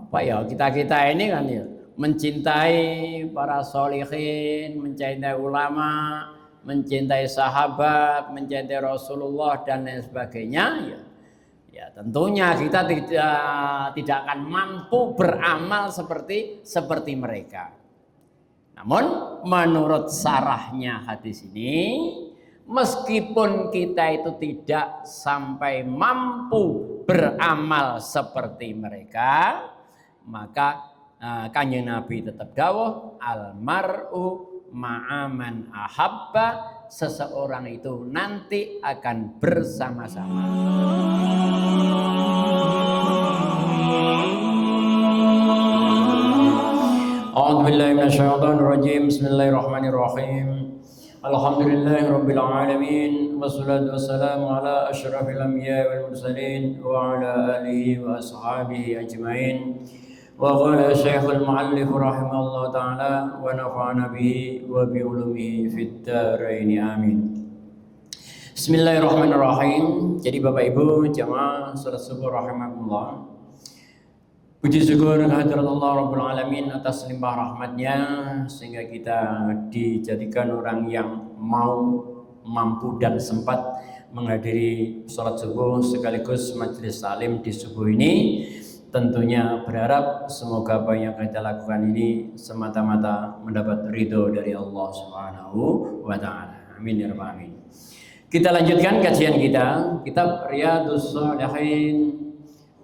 Apa ya, kita ini kan ya mencintai para sholihin, mencintai ulama, mencintai sahabat, mencintai Rasulullah dan lain sebagainya, ya tentunya kita tidak akan mampu beramal seperti mereka. Namun menurut sarahnya hadis ini, meskipun kita itu tidak sampai mampu beramal seperti mereka, maka Kanjeng Nabi tetap dawuh, almar'u ma'aman ahabba, seseorang itu nanti akan bersama-sama. A'udzubillahi minasyaitonir rajim. Bismillahirrahmanirrahim. Alhamdulillahirabbil alamin wassalatu wassalamu ala asyrafil anbiya'i wal mursalin wa ala alihi wa ashabihi ajmain. Wa qala Syekhul Mu'allif rahimahullah taala wa nafa'ana bihi wa bi ulumihi fid dharain amin. Bismillahirrahmanirrahim. Jadi Bapak Ibu jamaah salat subuh rahimakumullah. Puji syukur kehadirat Allah Rabbul Alamin atas limpah rahmatnya sehingga kita dijadikan orang yang mampu dan sempat menghadiri sholat subuh sekaligus majelis taklim di subuh ini. Tentunya berharap semoga apa yang kita lakukan ini semata-mata mendapat ridho dari Allah Subhanahu wa Ta'ala. Amin ya rabbal alamin. Kita lanjutkan kajian kita, kitab Riyadhus Shalihin,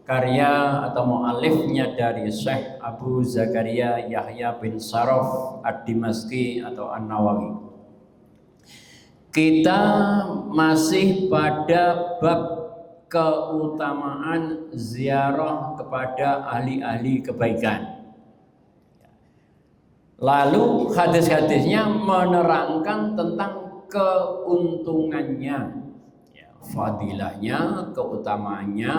karya atau mu'alifnya dari Syekh Abu Zakaria Yahya bin Sharaf Ad-Dimashqi atau An-Nawawi. Kita masih pada bab keutamaan ziarah kepada ahli-ahli kebaikan. Lalu hadis-hadisnya menerangkan tentang keuntungannya, fadilahnya, keutamaannya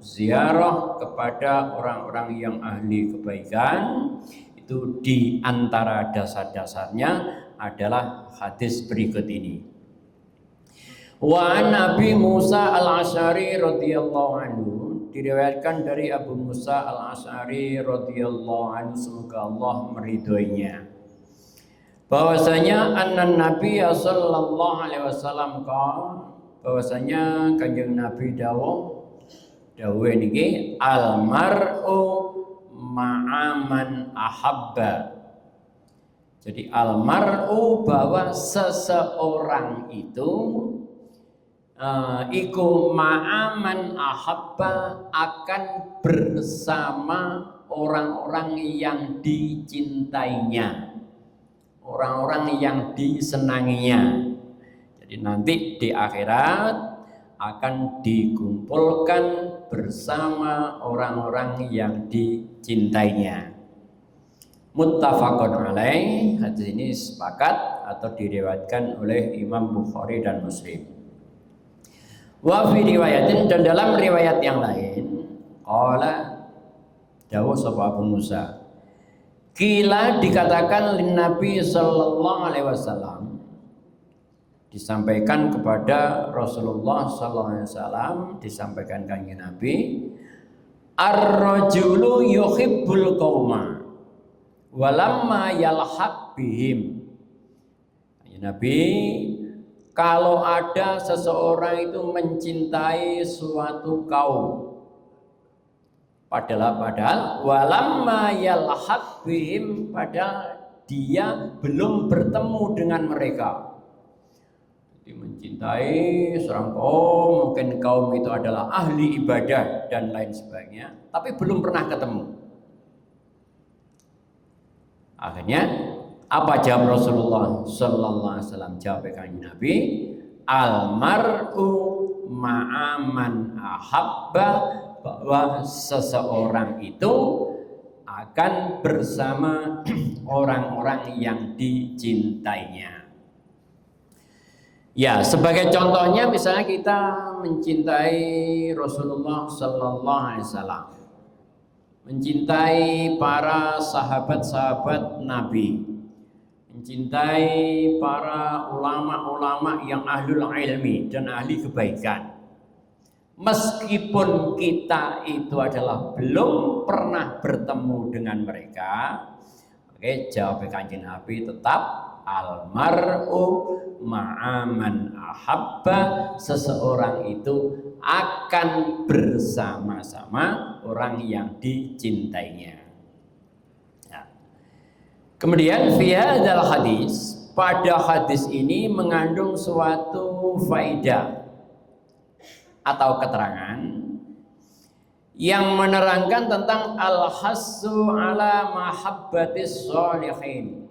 ziarah kepada orang-orang yang ahli kebaikan. Itu di antara dasar-dasarnya adalah hadis berikut ini. Wa Nabi Musa al-Asy'ari radhiyallahu anhu, diriwayatkan dari Abu Musa al-Asy'ari radhiyallahu anhu, semoga Allah meridhoinya, bahwasanya anna Nabi sallallahu alaihi wasallam bahwasanya Kanjeng Nabi dawuh niki almar'u ma'aman ahabba. Jadi almar'u bahwa seseorang itu iku ma'aman ahabba akan bersama orang-orang yang dicintainya, orang-orang yang disenanginya. Jadi nanti di akhirat akan dikumpulkan bersama orang-orang yang dicintainya. Muttafaqun alaih. Hadis ini sepakat atau diriwayatkan oleh Imam Bukhari dan Muslim. Wa fi riwayatin, dan dalam riwayat yang lain, qala dawuh sapa Abu Musa, kila dikatakan lin Nabi sallallahu alaihi wasallam, disampaikan kepada Rasulullah sallallahu alaihi wasallam, disampaikan kanjeng Nabi, ar-rajulu yuhibbul qauma walamma yalhaq bihim. Nabi, kalau ada seseorang itu mencintai suatu kaum, padahal walamma yalhaq bihim, padahal dia belum bertemu dengan mereka. Jadi mencintai seorang kaum, mungkin kaum itu adalah ahli ibadah dan lain sebagainya, tapi belum pernah ketemu. Akhirnya apa jawab Rasulullah sallallahu alaihi wasallam? Jawab kanjeng Nabi, almar'u ma'aman ahabba, bahwa seseorang itu akan bersama orang-orang yang dicintainya. Ya, sebagai contohnya misalnya kita mencintai Rasulullah sallallahu alaihi wasallam, mencintai para sahabat-sahabat Nabi, mencintai para ulama-ulama yang ahlul ilmi dan ahli kebaikan, meskipun kita itu adalah belum pernah bertemu dengan mereka. Oke, jawab Kanjeng Nabi tetap almar'u ma'aman ahabba, seseorang itu akan bersama-sama orang yang dicintainya. Ya. Kemudian fi hadzal hadis, pada hadis ini mengandung suatu faedah atau keterangan yang menerangkan tentang al-hassu ala mahabbatis sholihin.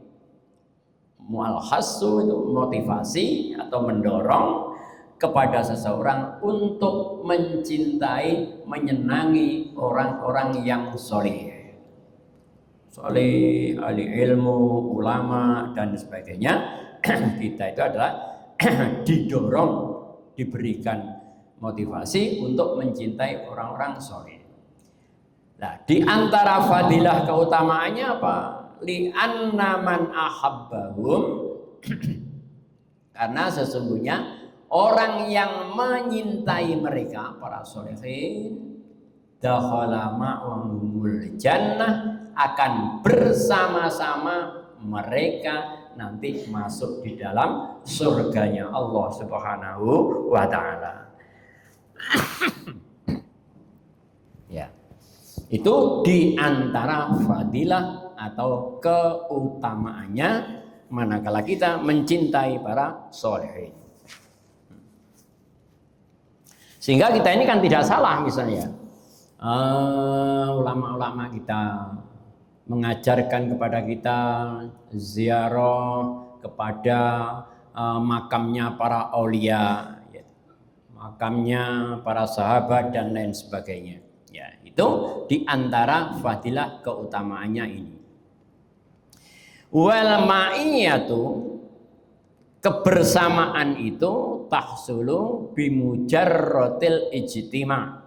Al-hassu itu motivasi atau mendorong kepada seseorang untuk mencintai, menyenangi orang-orang yang soleh, ahli ilmu, ulama dan sebagainya. Kita itu adalah didorong, diberikan motivasi untuk mencintai orang-orang soleh. Nah, di antara fadilah keutamaannya apa? Li'anna man ahabbahum, karena sesungguhnya orang yang menyintai mereka, para solehin, dakhala ma'ahumul jannah, akan bersama-sama mereka nanti masuk di dalam surganya Allah Subhanahu wa ta'ala. Ya, itu di antara fadilah atau keutamaannya manakala kita mencintai para solehin. Sehingga kita ini kan tidak salah, misalnya ulama-ulama kita mengajarkan kepada kita ziarah kepada makamnya para aulia, makamnya para sahabat dan lain sebagainya. Ya, itu di antara fadilah keutamaannya ini. Wal ma'iyatu, kebersamaan itu tahsulu bimujarratil ijtima'.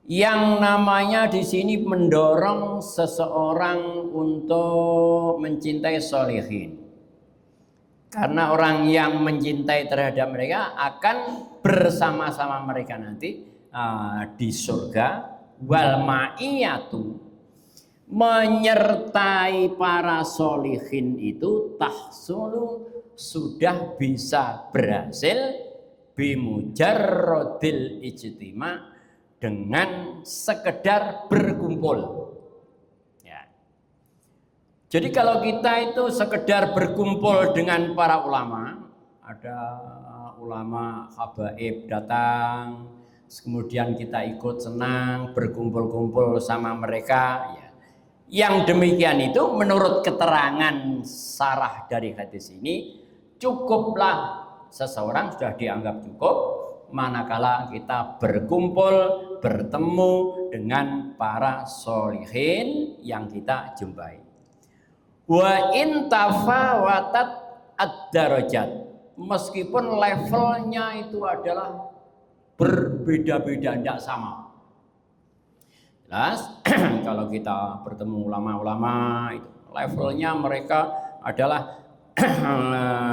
Yang namanya di sini mendorong seseorang untuk mencintai sholihin. Karena orang yang mencintai terhadap mereka akan bersama-sama mereka nanti di surga. Wal ma'iyatu, menyertai para sholihin itu tahsulu, sudah bisa berhasil bimujarrodil ijtima', dengan sekedar berkumpul. Ya. Jadi kalau kita itu sekedar berkumpul dengan para ulama, ada ulama habaib datang, kemudian kita ikut senang berkumpul-kumpul sama mereka, ya. Yang demikian itu menurut keterangan sarah dari hadis ini cukuplah, seseorang sudah dianggap cukup manakala kita berkumpul, bertemu dengan para sholihin yang kita jumpai. Wa in tafawatat ad-darajat, meskipun levelnya itu adalah berbeda-beda, tidak sama. Jelas, kalau kita bertemu ulama-ulama itu levelnya mereka adalah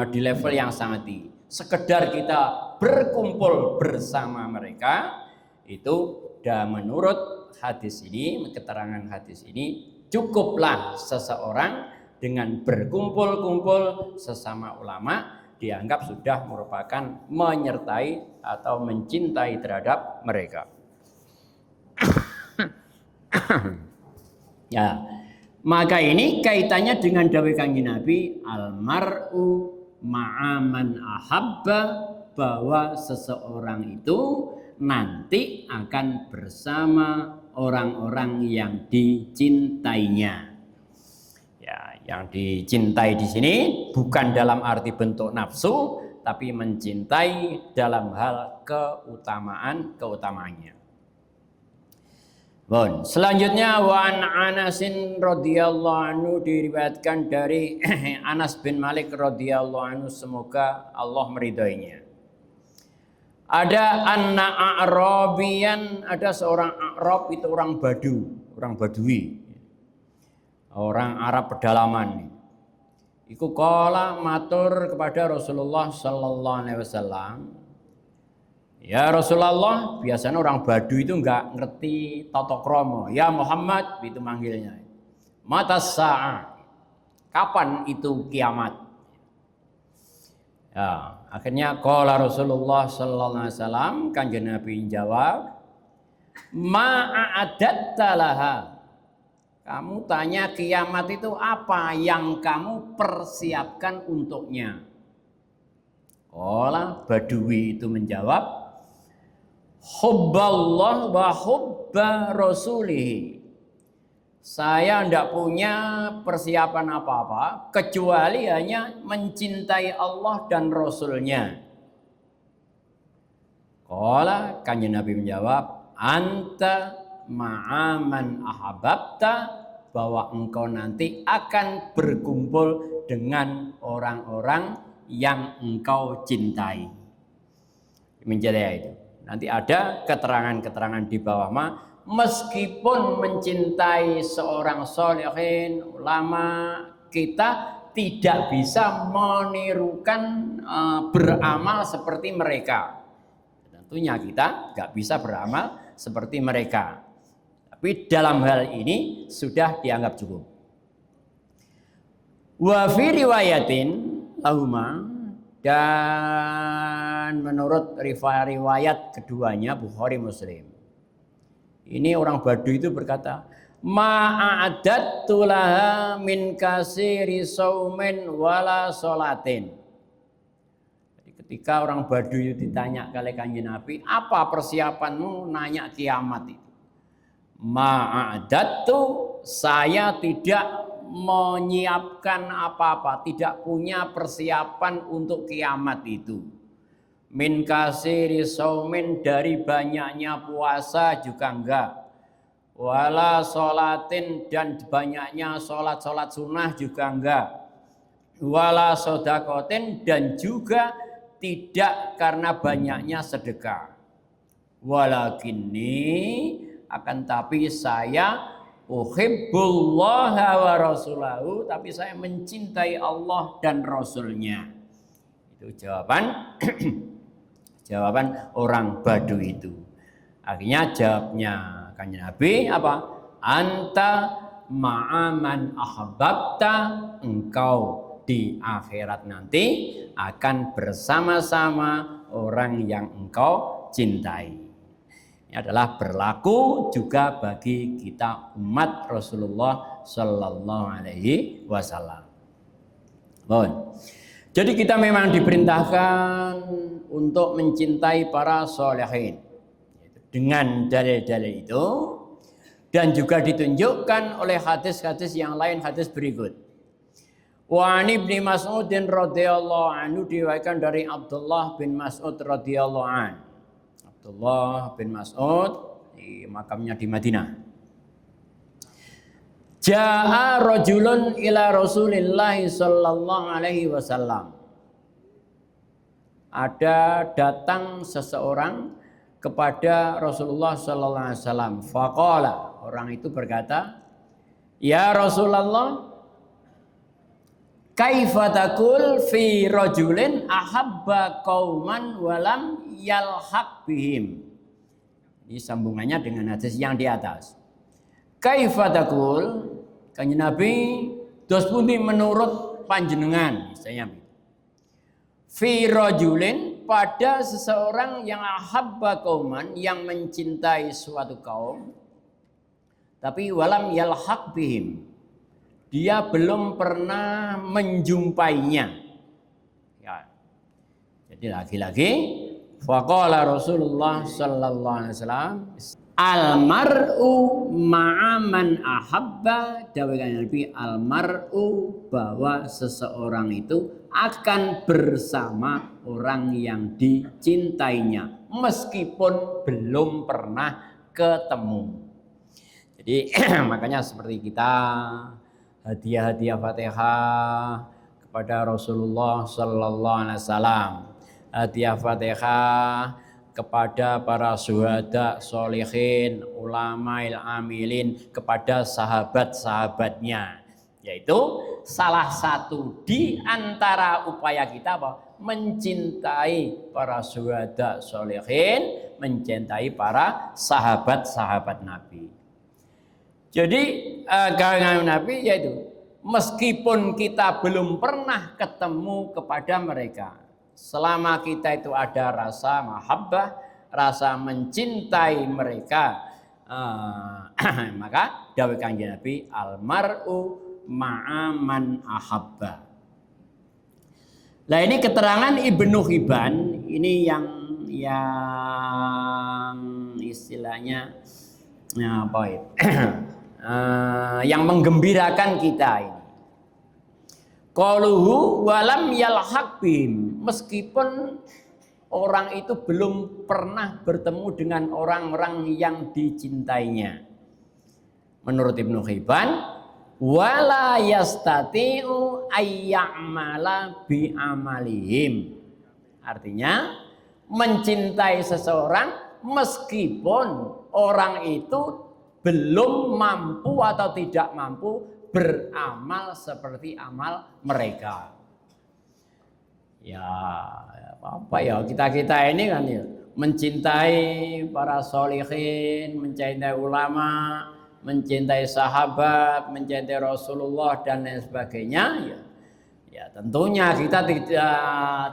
di level yang sangat tinggi. Sekedar kita berkumpul bersama mereka itu dan menurut hadis ini, keterangan hadis ini, cukuplah seseorang dengan berkumpul-kumpul sesama ulama dianggap sudah merupakan menyertai atau mencintai terhadap mereka. Ya, maka ini kaitannya dengan dawuh Kanjeng Nabi, almar'u ma'aman ahabba, bahwa seseorang itu nanti akan bersama orang-orang yang dicintainya. Ya, yang dicintai di sini bukan dalam arti bentuk nafsu, tapi mencintai dalam hal keutamaannya. Bon, selanjutnya wa an Anasin radhiyallahu anhu, diriwayatkan dari Anas bin Malik radhiyallahu anhu, semoga Allah meridhoinya. Ada anna a'rabiyan, ada seorang A'rab, itu orang Badu, orang Badui, orang Arab pedalaman. Iku qala matur kepada Rasulullah sallallahu alaihi wasallam. Ya Rasulullah, biasanya orang Baduy itu enggak ngerti tata krama. Ya Muhammad, itu manggilnya. Mata sa'ah. Kapan itu kiamat? Ya, akhirnya qala Rasulullah sallallahu alaihi wasallam, kanjeng Nabi jawab, ma'adatta laha. Kamu tanya kiamat itu apa yang kamu persiapkan untuknya? Qala Badui itu menjawab, hubballah wa hubba rasulih. Saya tidak punya persiapan apa-apa kecuali hanya mencintai Allah dan Rasulnya. Qala, kanjeng Nabi menjawab, anta ma'aman ahabbta, bahwa engkau nanti akan berkumpul dengan orang-orang yang engkau cintai. Mencintai itu. Nanti ada keterangan-keterangan di bawah meskipun mencintai seorang sholihin ulama, kita tidak bisa menirukan beramal seperti mereka. Tentunya kita nggak bisa beramal seperti mereka. Tapi dalam hal ini sudah dianggap cukup. Wa fi riwayatin lahuma, dan menurut riwayat keduanya Bukhari Muslim, ini orang Baduy itu berkata, ma'adattu laha min kasiri saumin wala sholatin. Jadi ketika orang Baduy itu ditanya oleh kanjeng Nabi, apa persiapanmu nanya kiamat itu? Ma'adattu, saya tidak menyiapkan apa-apa, tidak punya persiapan untuk kiamat itu. Min kasiri saumin, dari banyaknya puasa juga enggak. Wala sholatin, dan banyaknya sholat-sholat sunnah juga enggak. Wala sodakotin, dan juga tidak karena banyaknya sedekah. Walakinni, akan tapi saya uhibbullaha wa rasulahu, tapi saya mencintai Allah dan Rasulnya. Itu jawaban jawaban orang Baduy itu. Akhirnya jawabnya kanjeng Nabi apa? Anta ma'aman ahabbta, engkau di akhirat nanti akan bersama-sama orang yang engkau cintai. Ini adalah berlaku juga bagi kita umat Rasulullah Sallallahu Alaihi Wasallam. Jadi kita memang diperintahkan untuk mencintai para sholihin dengan dalil-dalil itu, dan juga ditunjukkan oleh hadis-hadis yang lain, hadis berikut. Wa an Ibnu Mas'ud radhiyallahu anhu, diriwayatkan dari Abdullah bin Mas'ud radhiyallahu anhu. Abdullah bin Mas'ud di makamnya di Madinah. Ja'a rajulun ila Rasulillah sallallahu alaihi wasallam. Ada datang seseorang kepada Rasulullah sallallahu alaihi wasallam. Faqala, orang itu berkata, "Ya Rasulullah, kaifa taqul fi rajulin ahabba qauman walam yalhaq bihim." Ini sambungannya dengan hadis yang di atas. Kaifa taqul, kanjeng Nabi, dos pundi menurut panjenengan, misalnya fi rajulin, pada seseorang yang ahabba qauman, yang mencintai suatu kaum, tapi walam yalhaq bihim, dia belum pernah menjumpainya. Ya. Jadi lagi-lagi faqala Rasulullah sallallahu alaihi wasallam, al-mar'u ma'aman ahabba, dawuhnya Nabi, al-mar'u, bahwa seseorang itu akan bersama orang yang dicintainya meskipun belum pernah ketemu. Jadi makanya seperti kita hadiah-hadiah Fatihah kepada Rasulullah sallallahu alaihi wasallam, hadiah Fatihah kepada para syuhada, sholihin, ulama, amilin, kepada sahabat-sahabatnya, yaitu salah satu di antara upaya kita apa? Mencintai para syuhada sholihin, mencintai para sahabat-sahabat Nabi. Jadi kawan Nabi yaitu meskipun kita belum pernah ketemu kepada mereka, selama kita itu ada rasa mahabbah, rasa mencintai mereka, maka dawuh Kanjeng Nabi almar'u ma'aman ahabba. Nah ini keterangan Ibnu Hibban, ini yang istilahnya apa itu? Yang menggembirakan kita ini. Qauluhu walam yalhaq bihim, meskipun orang itu belum pernah bertemu dengan orang-orang yang dicintainya. Menurut Ibnu Hibban, wala yastati'u ayya'mala bi amalihim. Artinya mencintai seseorang meskipun orang itu belum mampu atau tidak mampu beramal seperti amal mereka. Ya apa ya, kita ini kan ya mencintai para sholihin, mencintai ulama, mencintai sahabat, mencintai Rasulullah dan lain sebagainya, ya tentunya kita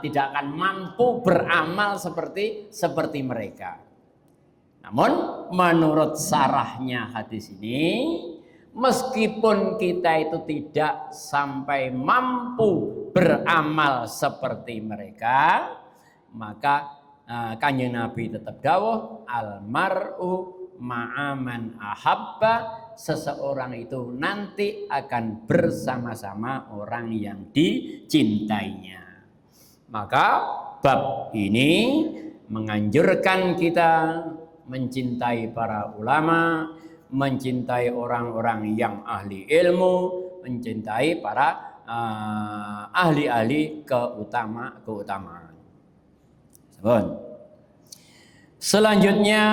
tidak akan mampu beramal seperti mereka. Namun menurut sarahnya hadis ini, meskipun kita itu tidak sampai mampu beramal seperti mereka, maka Kanjeng Nabi tetap dawuh almar'u ma'aman ahabba, seseorang itu nanti akan bersama-sama orang yang dicintainya. Maka bab ini menganjurkan kita mencintai para ulama, mencintai orang-orang yang ahli ilmu, mencintai para ahli-ahli keutamaan. Selanjutnya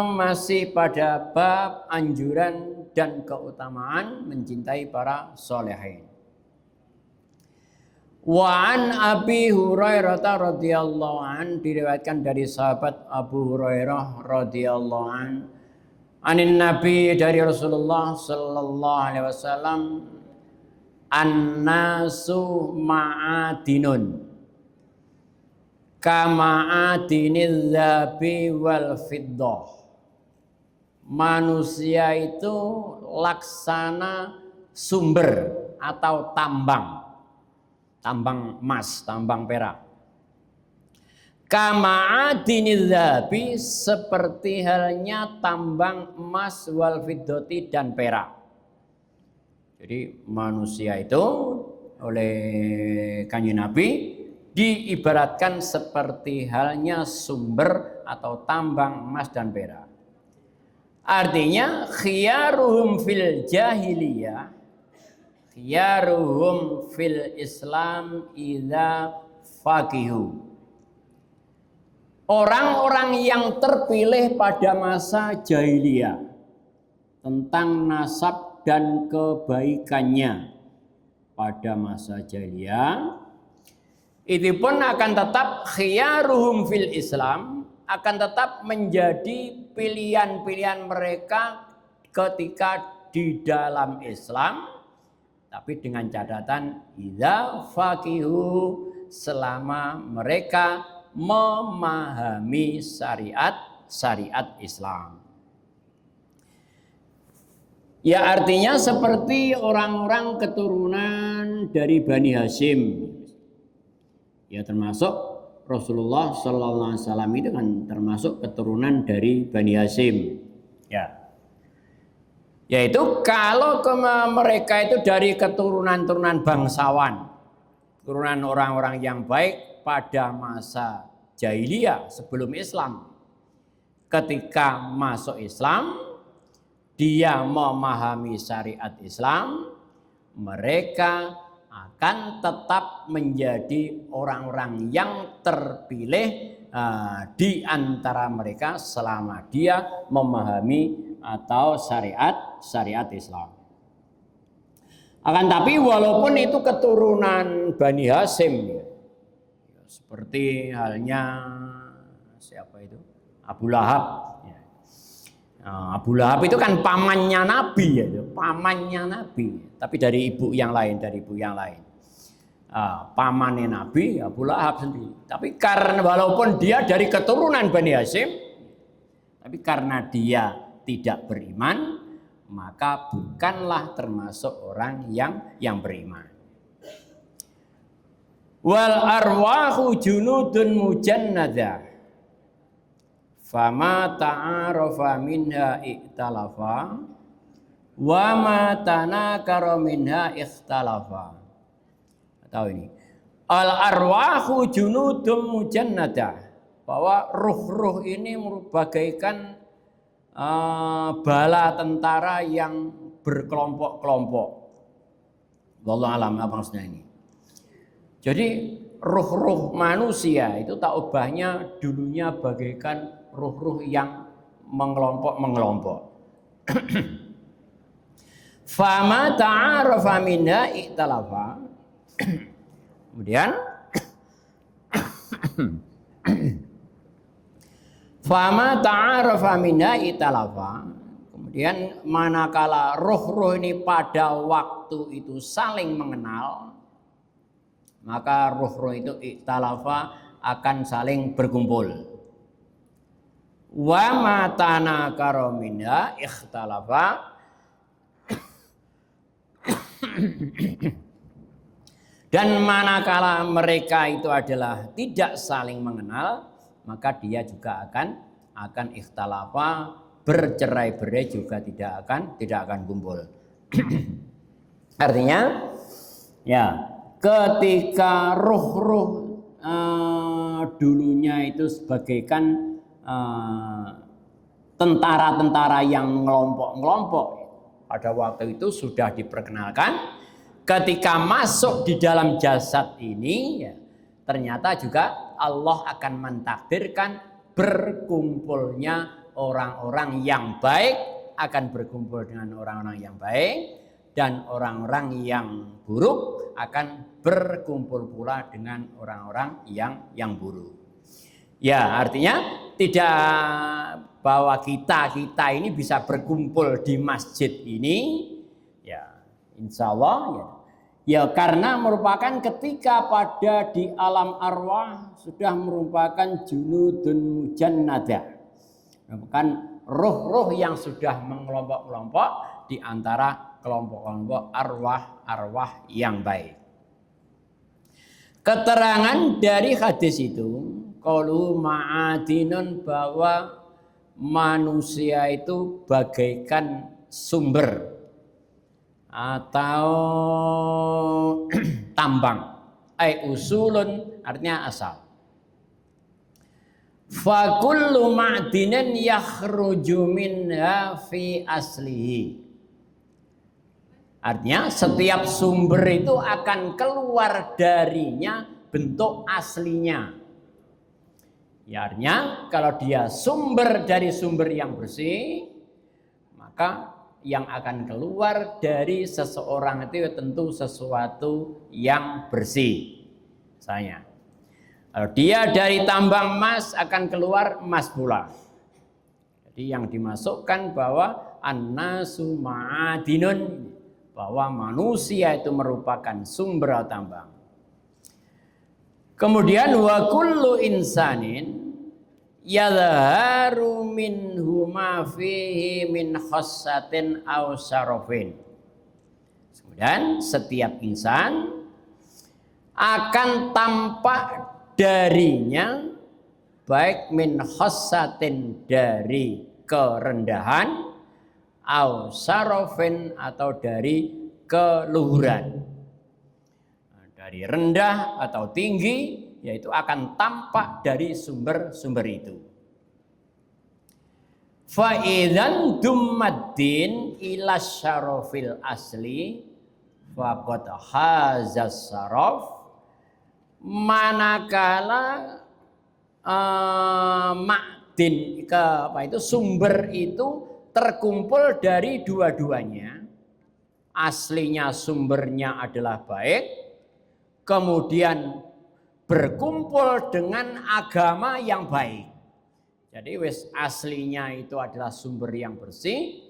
masih pada bab anjuran dan keutamaan mencintai para sholihin. Wa an Abi Hurairah radhiyallahu an, diriwayatkan dari sahabat Abu Hurairah radhiyallahu an, anin Nabi, dari Rasulullah sallallahu alaihi wasallam, annasu ma'adinun kama'adinil dzabi wal fiddah. Manusia itu laksana sumber atau tambang emas, tambang perak. Kama'adinil dzabi, seperti halnya tambang emas, wal fiddati, dan perak. Jadi manusia itu oleh Kanjeng Nabi diibaratkan seperti halnya sumber atau tambang emas dan perak. Artinya khiyaruhum fil jahiliyah, khiyaruhum fil Islam idza faqihu. Orang-orang yang terpilih pada masa jahiliyah tentang nasab dan kebaikannya pada masa jahiliyah, itu pun akan tetap khiyaruhum fil Islam, akan tetap menjadi pilihan-pilihan mereka ketika di dalam Islam, tapi dengan catatan idza faqihu, selama mereka memahami syariat Islam. Ya artinya seperti orang-orang keturunan dari Bani Hashim. Ya termasuk Rasulullah Sallallahu Alaihi Wasallam itu kan termasuk keturunan dari Bani Hashim. Ya, yaitu kalau mereka itu dari keturunan bangsawan, turunan orang-orang yang baik pada masa jahiliyah sebelum Islam. Ketika masuk Islam, dia memahami syariat Islam, mereka akan tetap menjadi orang-orang yang terpilih di antara mereka selama dia memahami atau syariat Islam. Akan tapi walaupun itu keturunan Bani Hasyim, seperti halnya siapa itu? Abu Lahab. Nah, Abu Lahab itu kan pamannya Nabi ya, pamannya Nabi. Tapi dari ibu yang lain, pamannya Nabi Abu Lahab sendiri. Tapi karena walaupun dia dari keturunan Bani Hasyim, tapi karena dia tidak beriman, maka bukanlah termasuk orang yang beriman. Wal arwahu junudun mujannadah, fama ta'arafa minha iktalafa, wa ma tanakara minha ikhtalafa. Tahu ini? Al arwahu junudun mujannadah, bahwa ruh-ruh ini bagaikan bala tentara yang berkelompok-kelompok. Wallahu alam apa maksudnya ini. Jadi ruh-ruh manusia itu tak ubahnya dulunya bagaikan ruh-ruh yang mengelompok-mengelompok. Fama ta'arafa minha iktalafa. Kemudian fama ta'arafa minha italafa. Kemudian manakala roh-roh ini pada waktu itu saling mengenal, maka roh-roh itu italafa akan saling berkumpul. Wa ma tanakara minha ikhtalafa. Dan manakala mereka itu adalah tidak saling mengenal, maka dia juga akan ikhtalafa, bercerai-berai juga tidak akan kumpul. Artinya ya, ketika ruh-ruh dulunya itu sebagaikan tentara-tentara yang ngelompok-ngelompok, pada waktu itu sudah diperkenalkan. Ketika masuk di dalam jasad ini, ya, ternyata juga Allah akan mentakdirkan berkumpulnya orang-orang yang baik akan berkumpul dengan orang-orang yang baik, dan orang-orang yang buruk akan berkumpul pula dengan orang-orang yang buruk. Ya, artinya tidak bahwa kita ini bisa berkumpul di masjid ini, ya insya Allah ya. Ya karena merupakan ketika pada di alam arwah sudah merupakan junudun mujannadah, merupakan roh-roh yang sudah mengelompok-kelompok di antara kelompok-kelompok arwah-arwah yang baik. Keterangan dari hadis itu, qaulu ma'adinun, bahwa manusia itu bagaikan sumber atau tambang, usulun artinya asal. Fa kullu ma'dinin yakhruju minha fi aslihi. Artinya setiap sumber itu akan keluar darinya bentuk aslinya. Ya, artinya kalau dia sumber dari sumber yang bersih, maka yang akan keluar dari seseorang itu tentu sesuatu yang bersih. Misalnya, kalau dia dari tambang emas akan keluar emas pula. Jadi yang dimasukkan bahwa an-nasu ma'adinun, bahwa manusia itu merupakan sumber tambang. Kemudian wa kullu insanin yadharu minhu ma fihi min khassatin aw syarafin. Kemudian setiap insan akan tampak darinya baik min khassatin dari kerendahan, aw syarafin atau dari keluhuran. Dari rendah atau tinggi, yaitu akan tampak dari sumber-sumber itu. Fa idzan dummaddin ila syarafil asli faqad hazas syaraf. Manakala makdin sumber itu terkumpul dari dua-duanya, aslinya sumbernya adalah baik, kemudian berkumpul dengan agama yang baik. Jadi aslinya itu adalah sumber yang bersih,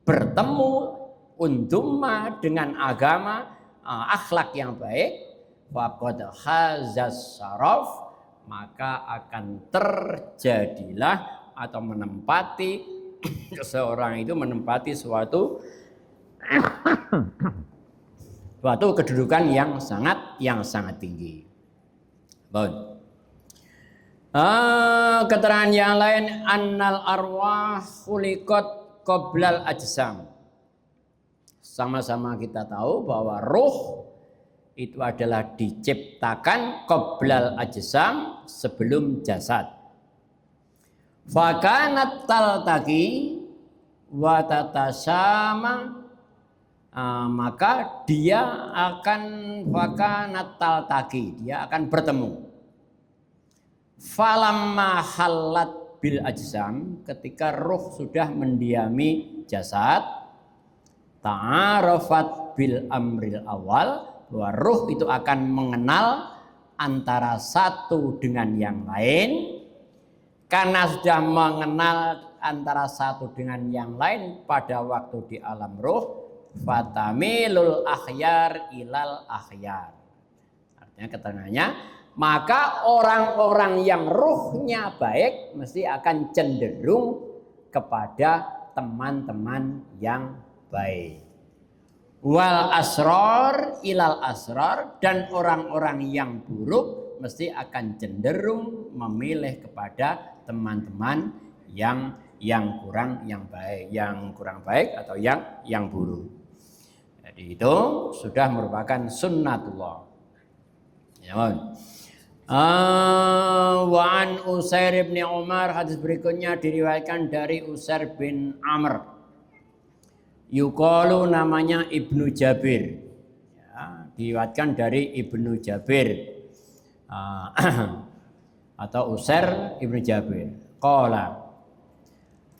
bertemu undumma dengan agama akhlak yang baik, faqad hazas syaraf, maka akan terjadilah atau menempati seseorang itu menempati suatu kedudukan yang sangat tinggi. Baik. Keterangan yang lain, annal arwah khuliqat qoblal ajsam. Sama-sama kita tahu bahwa ruh itu adalah diciptakan qoblal ajsam, sebelum jasad. Fakanat taltaqi wa tatasama, maka dia akan fakanat taltaqi, dia akan bertemu. Falamma halat bil ajsam, ketika ruh sudah mendiami jasad, ta'arafat bil amril awal, bahwa ruh itu akan mengenal antara satu dengan yang lain. Karena sudah mengenal antara satu dengan yang lain pada waktu di alam ruh, fatamilul akhyar ilal akhyar. Artinya keterangannya, maka orang-orang yang ruhnya baik mesti akan cenderung kepada teman-teman yang baik. Wal asror ilal asror, dan orang-orang yang buruk mesti akan cenderung memilih kepada teman-teman yang kurang baik atau yang buruk. Jadi itu sudah merupakan sunnatullah. Ya, wa an Usair bin Umar, hadis berikutnya diriwayatkan dari Usair bin Amr. Yuqalu, namanya Ibnu Jabir. Ya, diriwayatkan dari Ibnu Jabir. Atau Usair Ibnu Jabir. Qala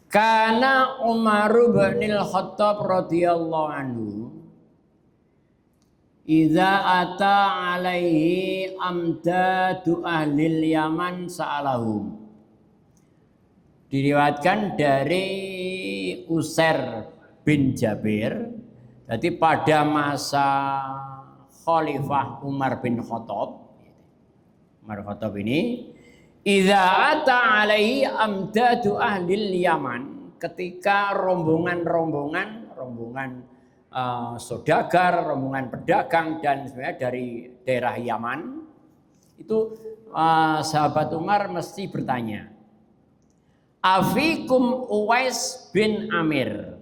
kana Umar bin Khattab radhiyallahu anhu idza ata alaihi amdadu ahlil Yaman sa'alahum. Diriwayatkan dari Usair bin Jabir. Jadi pada masa Khalifah Umar bin Khattab, ini idza ata alaihi amdadu ahlil Yaman, ketika rombongan saudagar, rombongan pedagang dan sebenarnya dari daerah Yaman itu, sahabat Umar mesti bertanya, afikum Uwais bin Amir,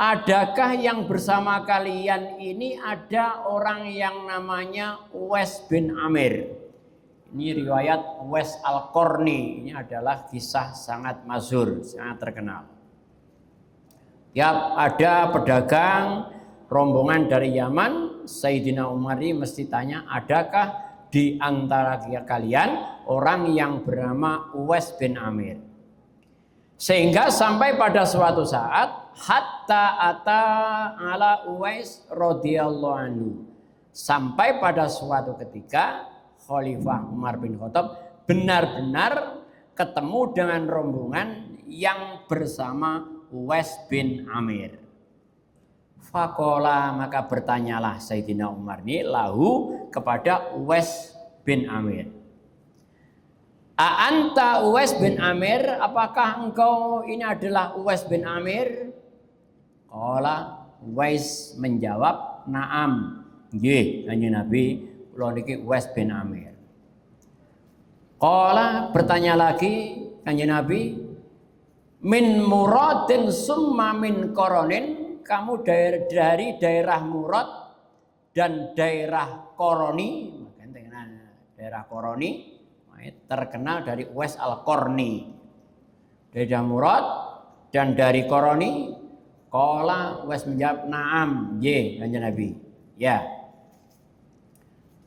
adakah yang bersama kalian ini ada orang yang namanya Uwais bin Amir? Ini riwayat Uwais Al-Qarni, ini adalah kisah sangat masyhur, sangat terkenal. Tiap ada pedagang rombongan dari Yaman, Sayyidina Umar ini mesti tanya, adakah di antara kalian orang yang bernama Uwais bin Amir? Sehingga sampai pada suatu saat, hatta ata ala Uwais radhiyallahu anhu, sampai pada suatu ketika Khalifah Umar bin Khattab benar-benar ketemu dengan rombongan yang bersama Uwais bin Amir. Faqala, maka bertanyalah Sayyidina Umar ini lahu kepada Uwais bin Amir. A anta Uwais bin Amir, apakah engkau ini adalah Uwais bin Amir? Qala, Uwais menjawab, na'am, nggih kanjeng Nabi, kula niki Uwais bin Amir. Qala, bertanya lagi kanjeng Nabi, min muradin summa min koronin, kamu dari daerah Murad dan daerah Koroni. Daerah Koroni terkenal dari Uwais Al-Qarni. Daerah Murad dan dari Koroni. Qala, Uwais menjawab, na'am, ye kanjeng Nabi, ya.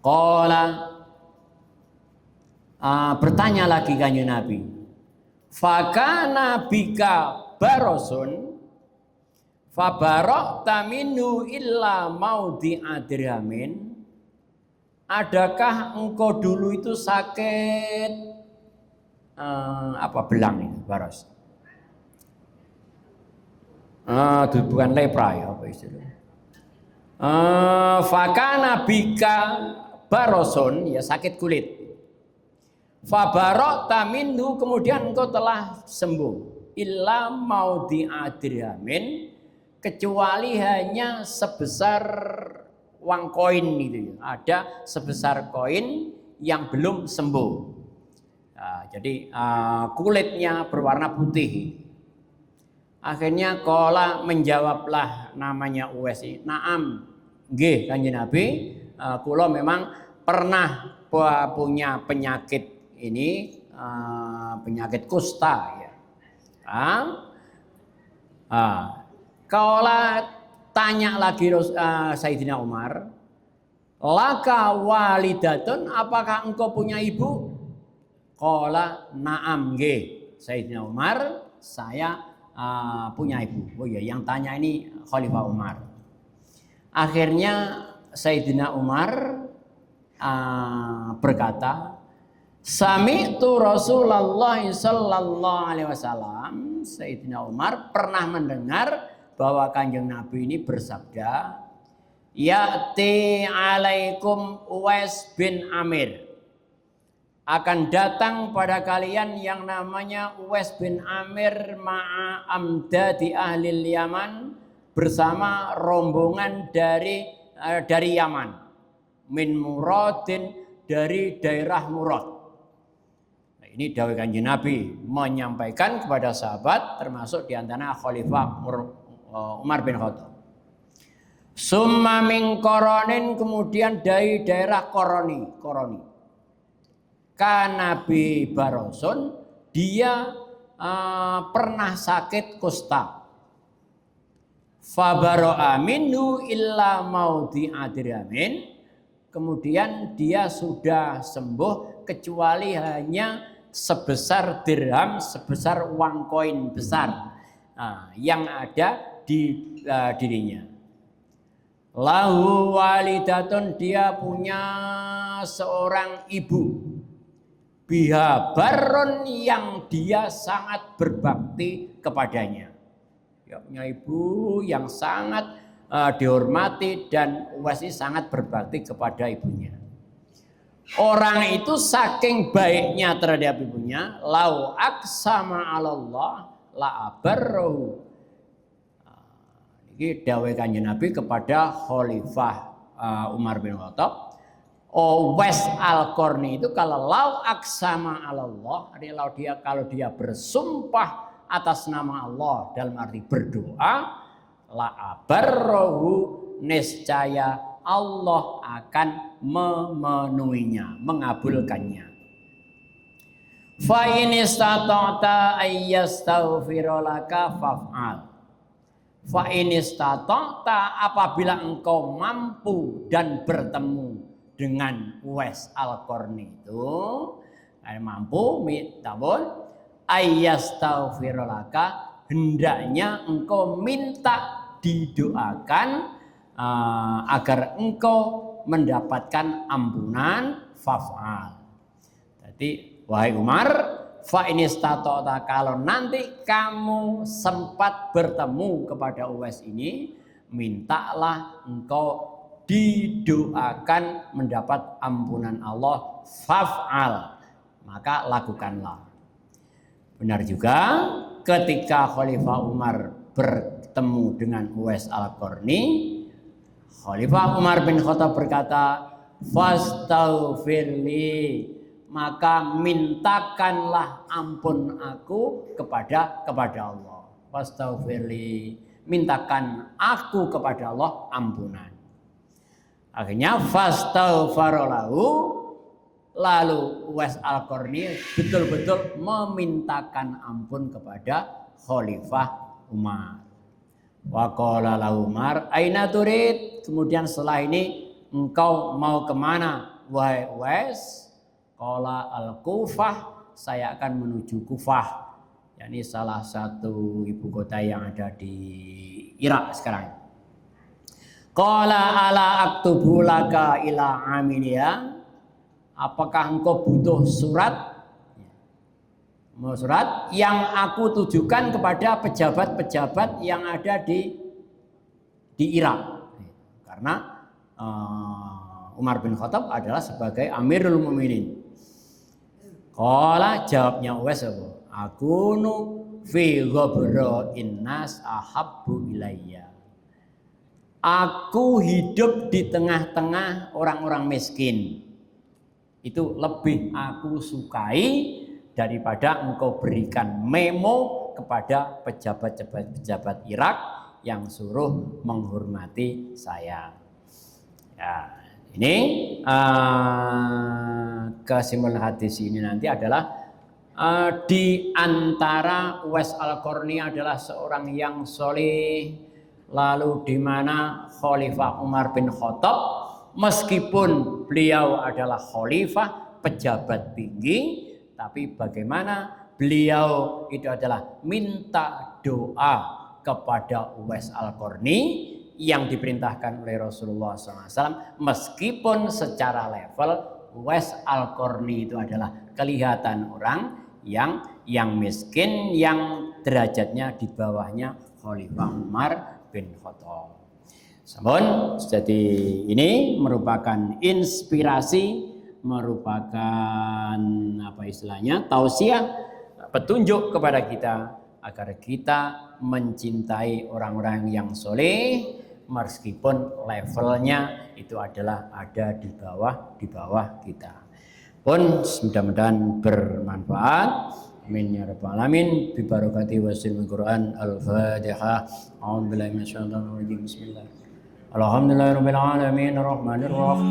Qala, bertanya lagi kanjeng Nabi, fakana bika barosun Fabarokta minhu illa maudi dirhamin. Adakah engkau dulu itu sakit belang ini baros? Bukan lepra ya apa istilahnya? Fakana bika baroson, ya sakit kulit. Fabarokta minhu, kemudian engkau telah sembuh. Illa maudi dirhamin, kecuali hanya sebesar uang koin itu ya. Ada sebesar koin yang belum sembuh. Jadi kulitnya berwarna putih. Akhirnya kola menjawablah namanya Uwais ini, naam, nggih Kanjeng Nabi, kula memang pernah punya penyakit ini, penyakit kusta ya. Kola tanya lagi Sayyidina Umar, laka walidatun, apakah engkau punya ibu? Kola naam, nggih Sayyidina Umar, saya punya ibu. Oh ya, yang tanya ini Khalifah Umar. Akhirnya Sayyidina Umar berkata, sami'tu Rasulullah sallallahu alaihi wasallam. Sayyidina Umar pernah mendengar bahwa Kanjeng Nabi ini bersabda, ya'ti alaikum Uwais bin Amir. Akan datang pada kalian yang namanya Uwais bin Amir ma'a amdadi ahli Yaman, bersama rombongan dari Yaman, min Muradin, dari daerah Murad. Nah, ini dawuh Kanjeng Nabi menyampaikan kepada sahabat, termasuk diantara Khalifah Umar bin Khattab. Summa min Qoronin, kemudian dari daerah Koroni. Kanabi Barosun, dia pernah sakit kusta. Fabaro'a minhu illa maudi dirhamin, kemudian dia sudah sembuh kecuali hanya sebesar dirham, sebesar uang koin besar yang ada di dirinya. Lahu walidatun, dia punya seorang ibu, biha barron, yang dia sangat berbakti kepadanya. Ya, punya ibu yang sangat dihormati, dan Uwais ini sangat berbakti kepada ibunya. Orang itu saking baiknya terhadap ibunya, lau aksama 'alallah la abarrahu. Ini dawuh Kanjeng Nabi kepada Khalifah Umar bin Khattab. Uwais Al-Qarni itu kalau lau aksama 'alallah, artinya kalau dia bersumpah atas nama Allah dalam arti berdoa, la abarrahu, niscaya Allah akan memenuhinya, mengabulkannya. Fa in istata'ta ayyastaghfira laka faf'al. Fa in istata'ta, apabila engkau mampu dan bertemu dengan Uwais Al-Qarni itu, mampu tabun ayyastaghfirulaka, hendaknya engkau minta didoakan agar engkau mendapatkan ampunan, faf'al. Jadi wahai Umar, fa in istata'ta, kalau nanti kamu sempat bertemu kepada Uwais ini, mintalah engkau didoakan mendapat ampunan Allah, faf'al, maka lakukanlah. Benar juga ketika Khalifah Umar bertemu dengan Uwais Al-Qarni, Khalifah Umar bin Khattab berkata, fastaghfirli, maka mintakanlah ampun aku kepada Allah. Fastaghfirli, mintakan aku kepada Allah ampunan. Akhirnya fastaghfarolahu, lalu Uwais Al-Qarni betul-betul memintakan ampun kepada Khalifah Umar. Wa qala lahu Umar, aina turid? Kemudian setelah ini engkau mau kemana wahai Uwais? Qala al-Kufah, saya akan menuju Kufah. yakni salah satu ibu kota yang ada di Irak sekarang. Qala ala aktubu laka ila amiliya. Apakah engkau butuh surat? Mau surat yang aku tujukan kepada pejabat-pejabat yang ada di Irak. Karena Umar bin Khattab adalah sebagai Amirul Mukminin. Qala, jawabnya Uwais, aku nu fi ghabra innas ahabbu ilayya. Aku hidup di tengah-tengah orang-orang miskin. Itu lebih aku sukai daripada engkau berikan memo kepada pejabat-pejabat Irak yang suruh menghormati saya. Ya, ini kesimpulan hadis ini nanti adalah di antara Uwais Al-Qarni adalah seorang yang soleh, lalu di mana Khalifah Umar bin Khattab meskipun beliau adalah khalifah pejabat tinggi, tapi bagaimana beliau itu adalah minta doa kepada Uwais Al-Qarni yang diperintahkan oleh Rasulullah SAW, meskipun secara level Uwais Al-Qarni itu adalah kelihatan orang yang miskin, yang derajatnya di bawahnya Khalifah Umar bin Khattab. Namun, jadi ini merupakan inspirasi, merupakan apa istilahnya, tausiah, petunjuk kepada kita agar kita mencintai orang-orang yang soleh meskipun levelnya itu adalah ada di bawah kita. Pun mudah-mudahan bermanfaat. Amin ya rabbal alamin. Bi barakati wasil Quran. Al-Fatihah. A'udzubillahi minasyaitonir rajim. Bismillah. Alhamdulillahirabbil alamin arrahmanir rahim.